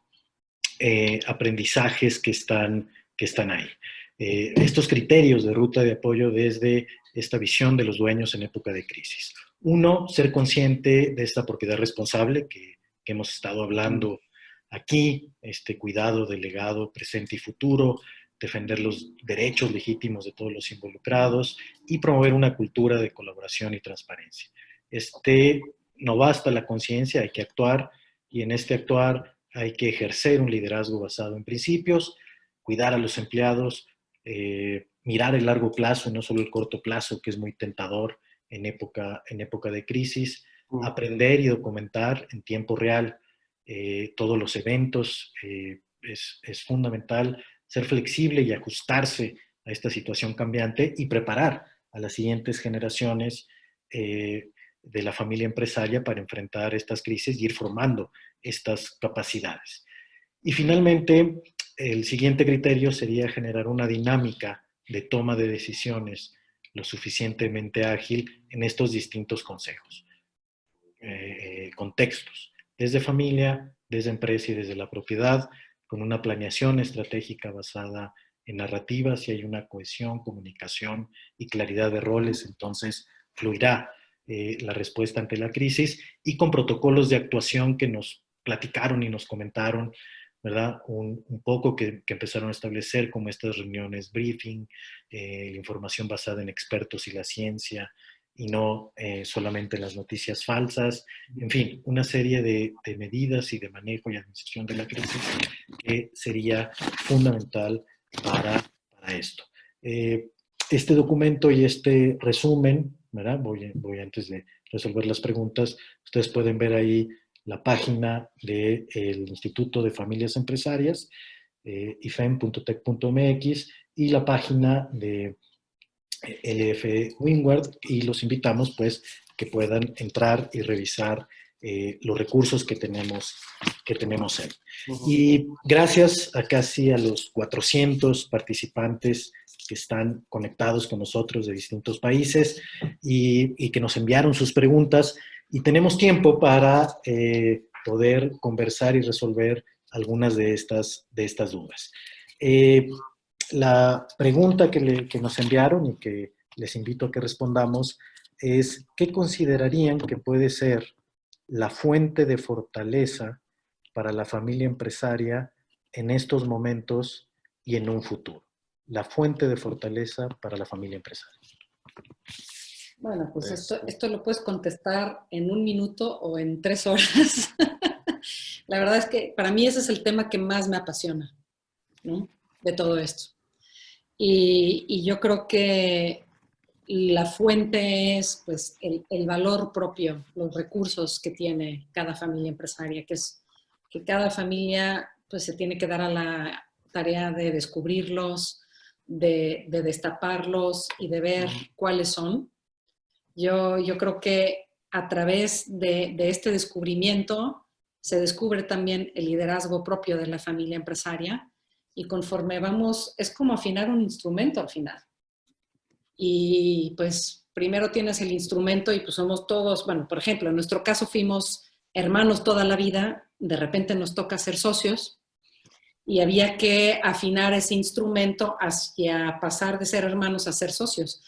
aprendizajes que están ahí. Estos criterios de ruta de apoyo desde esta visión de los dueños en época de crisis. Uno, ser consciente de esta propiedad responsable que hemos estado hablando aquí, este cuidado del legado presente y futuro, defender los derechos legítimos de todos los involucrados y promover una cultura de colaboración y transparencia. no basta la conciencia, hay que actuar, y en este actuar hay que ejercer un liderazgo basado en principios, cuidar a los empleados, mirar el largo plazo y no solo el corto plazo, que es muy tentador en época de crisis, aprender y documentar en tiempo real todos los eventos. Es fundamental ser flexible y ajustarse a esta situación cambiante y preparar a las siguientes generaciones de la familia empresaria para enfrentar estas crisis y ir formando estas capacidades. Y finalmente, el siguiente criterio sería generar una dinámica de toma de decisiones lo suficientemente ágil en estos distintos contextos, desde familia, desde empresa y desde la propiedad, con una planeación estratégica basada en narrativas. Si hay una cohesión, comunicación y claridad de roles, entonces fluirá la respuesta ante la crisis, y con protocolos de actuación que nos platicaron y nos comentaron, ¿verdad? Un poco que empezaron a establecer, como estas reuniones briefing, información basada en expertos y la ciencia, y no solamente las noticias falsas. En fin, una serie de medidas y de manejo y administración de la crisis que sería fundamental para esto. Este documento y este resumen, ¿verdad? Voy antes de resolver las preguntas, ustedes pueden ver ahí la página del Instituto de Familias Empresarias, ifem.tec.mx, y la página de LF Windward, y los invitamos pues que puedan entrar y revisar los recursos que tenemos ahí. Y gracias a casi a los 400 participantes que están conectados con nosotros de distintos países y que nos enviaron sus preguntas, y tenemos tiempo para poder conversar y resolver algunas de estas dudas. La pregunta que nos enviaron y que les invito a que respondamos es: ¿qué considerarían que puede ser la fuente de fortaleza para la familia empresaria en estos momentos y en un futuro? La fuente de fortaleza para la familia empresaria. Bueno, pues esto lo puedes contestar en 1 minuto o en 3 horas. La verdad es que para mí ese es el tema que más me apasiona, ¿no?, de todo esto. Y yo creo que la fuente es pues el valor propio, los recursos que tiene cada familia empresaria, que es que cada familia pues se tiene que dar a la tarea de descubrirlos, de destaparlos y de ver cuáles son. Yo creo que a través de este descubrimiento se descubre también el liderazgo propio de la familia empresaria, y conforme vamos, es como afinar un instrumento al final. Y pues primero tienes el instrumento y pues somos todos, bueno, por ejemplo, en nuestro caso fuimos hermanos toda la vida, de repente nos toca ser socios y había que afinar ese instrumento hacia pasar de ser hermanos a ser socios.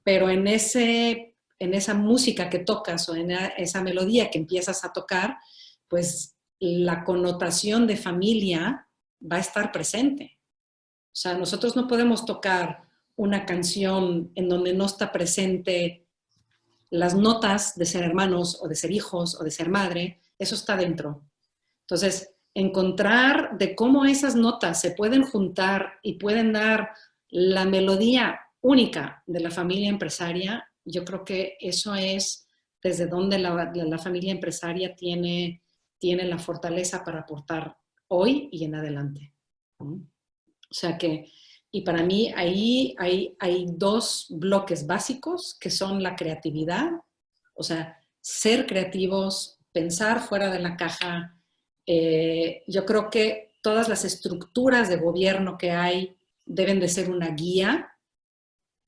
Pero en esa música que tocas o en esa melodía que empiezas a tocar, pues la connotación de familia va a estar presente. O sea, nosotros no podemos tocar una canción en donde no está presente las notas de ser hermanos o de ser hijos o de ser madre. Eso está dentro. Entonces, encontrar de cómo esas notas se pueden juntar y pueden dar la melodía única de la familia empresaria, yo creo que eso es desde donde la familia empresaria tiene la fortaleza para aportar hoy y en adelante. O sea que, y para mí ahí hay 2 bloques básicos que son la creatividad, o sea, ser creativos, pensar fuera de la caja. Yo creo que todas las estructuras de gobierno que hay deben de ser una guía,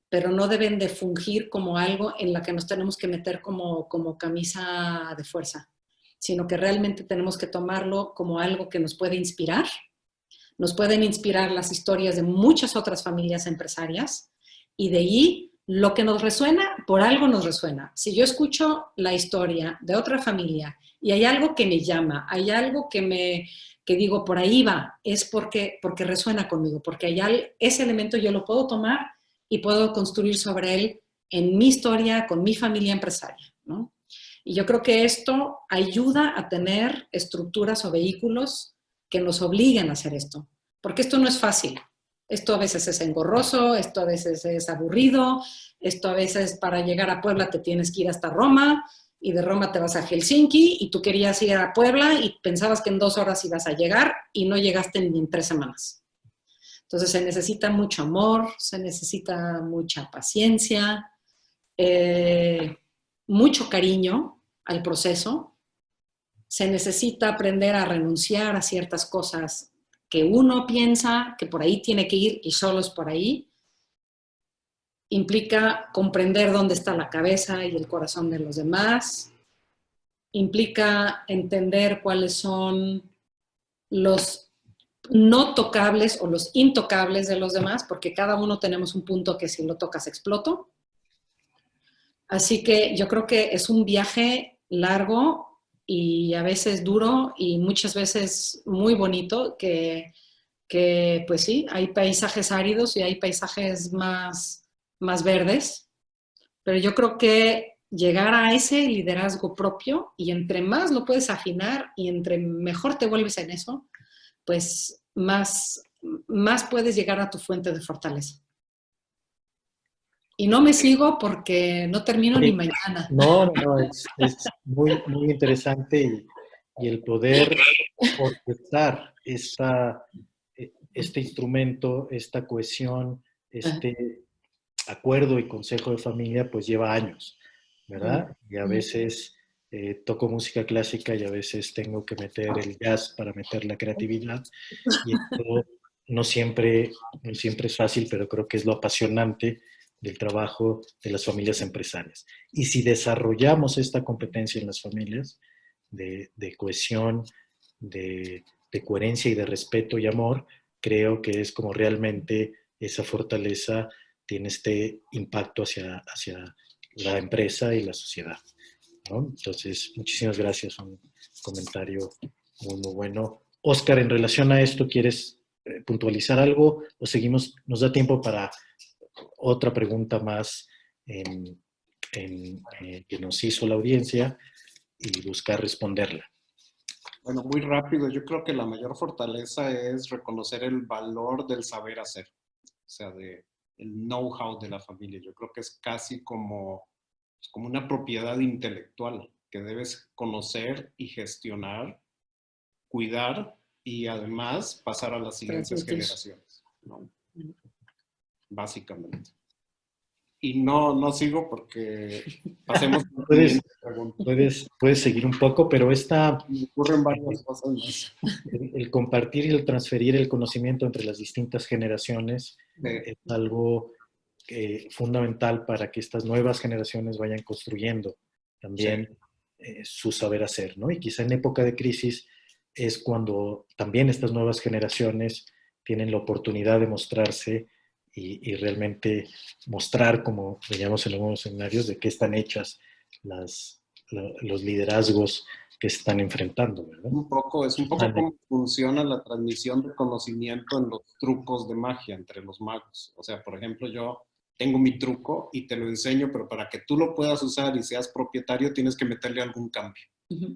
pero no deben de fungir como algo en la que nos tenemos que meter como camisa de fuerza, sino que realmente tenemos que tomarlo como algo que nos puede inspirar. Nos pueden inspirar las historias de muchas otras familias empresarias, y de ahí lo que nos resuena, por algo nos resuena. Si yo escucho la historia de otra familia y hay algo que me llama, hay algo que digo, por ahí va, es porque resuena conmigo, porque ese elemento yo lo puedo tomar y puedo construir sobre él en mi historia, con mi familia empresaria, ¿no? Y yo creo que esto ayuda a tener estructuras o vehículos que nos obliguen a hacer esto, porque esto no es fácil. Esto a veces es engorroso, esto a veces es aburrido, esto a veces para llegar a Puebla te tienes que ir hasta Roma y de Roma te vas a Helsinki y tú querías ir a Puebla y pensabas que en 2 horas ibas a llegar y no llegaste ni en 3 semanas. Entonces se necesita mucho amor, se necesita mucha paciencia, mucho cariño al proceso. Se necesita aprender a renunciar a ciertas cosas que uno piensa que por ahí tiene que ir y solo es por ahí. Implica comprender dónde está la cabeza y el corazón de los demás. Implica entender cuáles son los no tocables o los intocables de los demás, porque cada uno tenemos un punto que si lo tocas exploto. Así que yo creo que es un viaje largo y a veces duro y muchas veces muy bonito, que pues sí, hay paisajes áridos y hay paisajes más verdes, pero yo creo que llegar a ese liderazgo propio y entre más lo puedes afinar y entre mejor te vuelves en eso, pues más puedes llegar a tu fuente de fortaleza. Y no me sigo porque no termino ni mañana. No, es muy, muy interesante y el poder orquestar este instrumento, esta cohesión, este acuerdo y consejo de familia, pues lleva años, ¿verdad? Y a veces toco música clásica y a veces tengo que meter el jazz para meter la creatividad. Y esto no siempre es fácil, pero creo que es lo apasionante del trabajo de las familias empresarias. Y si desarrollamos esta competencia en las familias de cohesión, de coherencia y de respeto y amor, creo que es como realmente esa fortaleza tiene este impacto hacia la empresa y la sociedad, ¿no? Entonces, muchísimas gracias, un comentario muy, muy bueno. Oscar, en relación a esto, ¿quieres puntualizar algo o seguimos? Nos da tiempo para otra pregunta más que nos hizo la audiencia y buscar responderla. Bueno, muy rápido. Yo creo que la mayor fortaleza es reconocer el valor del saber hacer, o sea, el know-how de la familia. Yo creo que es casi como una propiedad intelectual que debes conocer y gestionar, cuidar y además pasar a las siguientes generaciones, ¿no? Básicamente. Y no sigo porque pasemos a la siguiente pregunta. Puedes seguir un poco, pero Me ocurren varias cosas más. El compartir y el transferir el conocimiento entre las distintas generaciones es algo fundamental para que estas nuevas generaciones vayan construyendo también su saber hacer, ¿no? Y quizá en época de crisis es cuando también estas nuevas generaciones tienen la oportunidad de mostrarse y realmente mostrar, como veíamos en algunos seminarios, de qué están hechas los liderazgos que se están enfrentando, ¿verdad? Es un poco cómo funciona la transmisión de conocimiento en los trucos de magia entre los magos. O sea, por ejemplo, yo tengo mi truco y te lo enseño, pero para que tú lo puedas usar y seas propietario tienes que meterle algún cambio.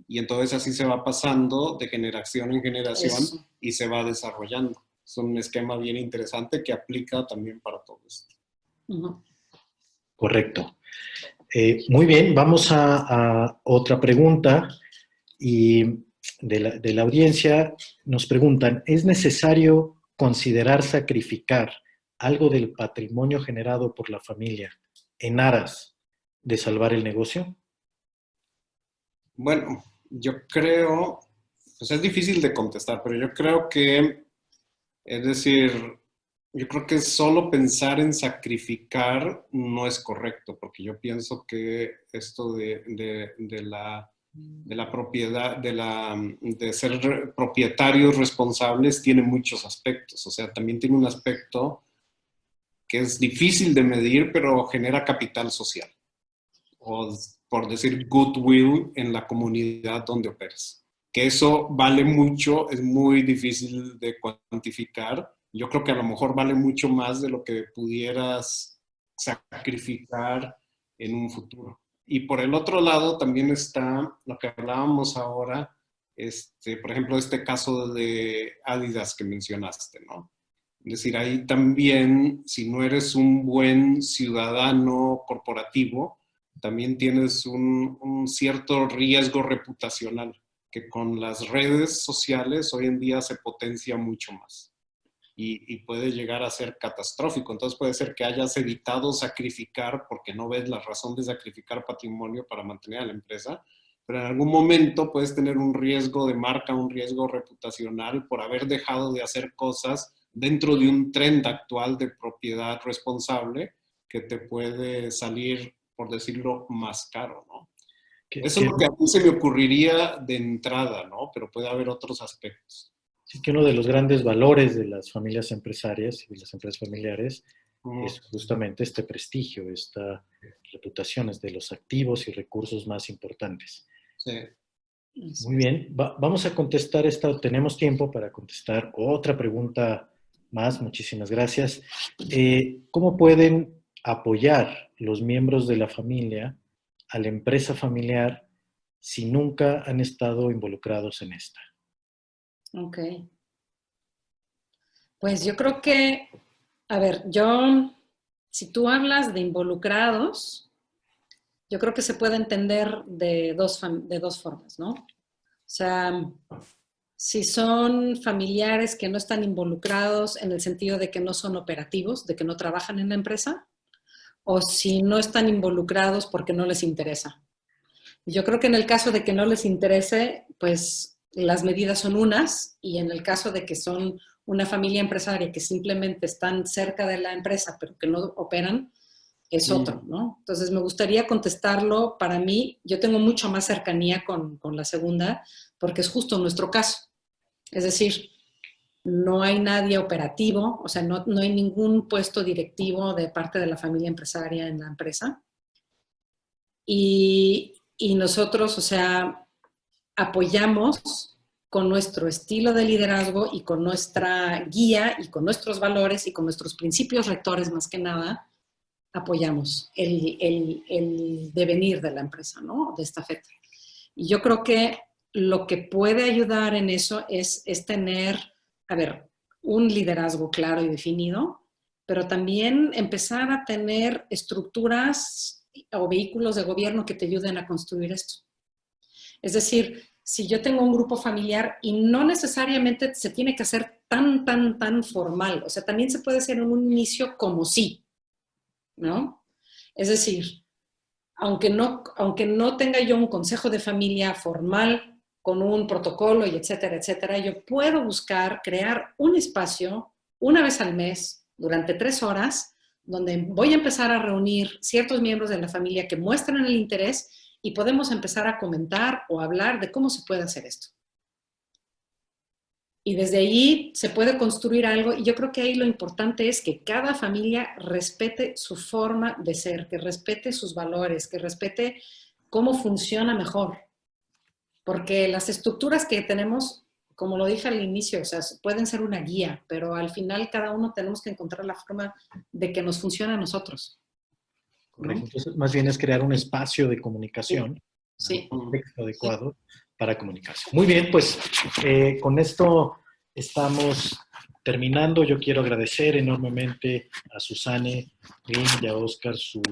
Y entonces así se va pasando de generación en generación y se va desarrollando. Es un esquema bien interesante que aplica también para todo esto. Correcto. Muy bien, vamos a otra pregunta. Y de la audiencia nos preguntan, ¿es necesario considerar sacrificar algo del patrimonio generado por la familia en aras de salvar el negocio? Bueno, yo creo, pues es difícil de contestar, pero yo creo que, es decir, yo creo que solo pensar en sacrificar no es correcto, porque yo pienso que esto de la propiedad, de ser propietarios responsables tiene muchos aspectos. O sea, también tiene un aspecto que es difícil de medir, pero genera capital social. O, por decir, goodwill en la comunidad donde operas. Que eso vale mucho, es muy difícil de cuantificar. Yo creo que a lo mejor vale mucho más de lo que pudieras sacrificar en un futuro. Y por el otro lado también está lo que hablábamos ahora, por ejemplo, este caso de Adidas que mencionaste, ¿no? Es decir, ahí también, si no eres un buen ciudadano corporativo, también tienes un cierto riesgo reputacional, que con las redes sociales hoy en día se potencia mucho más. Y puede llegar a ser catastrófico. Entonces puede ser que hayas evitado sacrificar, porque no ves la razón de sacrificar patrimonio para mantener a la empresa, pero en algún momento puedes tener un riesgo de marca, un riesgo reputacional por haber dejado de hacer cosas dentro de un trend actual de propiedad responsable que te puede salir, por decirlo, más caro, ¿no? Eso es lo que a mí se me ocurriría de entrada, ¿no? Pero puede haber otros aspectos. Sí, que uno de los grandes valores de las familias empresarias y de las empresas familiares es justamente este prestigio, esta reputación, es de los activos y recursos más importantes. Sí. Muy bien, vamos a contestar tenemos tiempo para contestar otra pregunta más, muchísimas gracias. ¿Cómo pueden apoyar los miembros de la familia a la empresa familiar si nunca han estado involucrados en esta? Ok. Pues yo creo que, a ver, si tú hablas de involucrados, yo creo que se puede entender de dos formas, ¿no? O sea, si son familiares que no están involucrados en el sentido de que no son operativos, de que no trabajan en la empresa, o si no están involucrados porque no les interesa. Yo creo que en el caso de que no les interese, pues las medidas son unas, y en el caso de que son una familia empresaria que simplemente están cerca de la empresa pero que no operan, es otro, ¿no? Entonces me gustaría contestarlo. Para mí, yo tengo mucho más cercanía con la segunda, porque es justo nuestro caso. Es decir, no hay nadie operativo, o sea, no hay ningún puesto directivo de parte de la familia empresaria en la empresa. Y nosotros, o sea, apoyamos con nuestro estilo de liderazgo y con nuestra guía y con nuestros valores y con nuestros principios rectores, más que nada, apoyamos el devenir de la empresa, ¿no? De esta fecha. Y yo creo que lo que puede ayudar en eso es tener, a ver, un liderazgo claro y definido, pero también empezar a tener estructuras o vehículos de gobierno que te ayuden a construir esto. Es decir, si yo tengo un grupo familiar y no necesariamente se tiene que hacer tan formal, o sea, también se puede hacer en un inicio como sí, ¿no? Es decir, aunque no tenga yo un consejo de familia formal con un protocolo y etcétera, yo puedo buscar crear un espacio una vez al mes durante 3 horas donde voy a empezar a reunir ciertos miembros de la familia que muestran el interés y podemos empezar a comentar o hablar de cómo se puede hacer esto. Y desde ahí se puede construir algo, y yo creo que ahí lo importante es que cada familia respete su forma de ser, que respete sus valores, que respete cómo funciona mejor. Porque las estructuras que tenemos, como lo dije al inicio, o sea, pueden ser una guía, pero al final cada uno tenemos que encontrar la forma de que nos funcione a nosotros. Correcto. Entonces, más bien es crear un espacio de comunicación, sí. Un contexto adecuado para comunicarse. Muy bien, pues con esto estamos terminando. Yo quiero agradecer enormemente a Susane y a Oscar su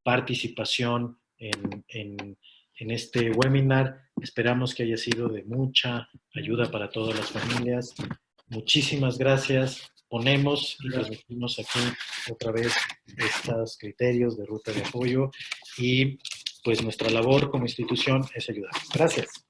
participación en este webinar. Esperamos que haya sido de mucha ayuda para todas las familias. Muchísimas gracias. Ponemos y transmitimos aquí otra vez estos criterios de ruta de apoyo y pues nuestra labor como institución es ayudar. Gracias.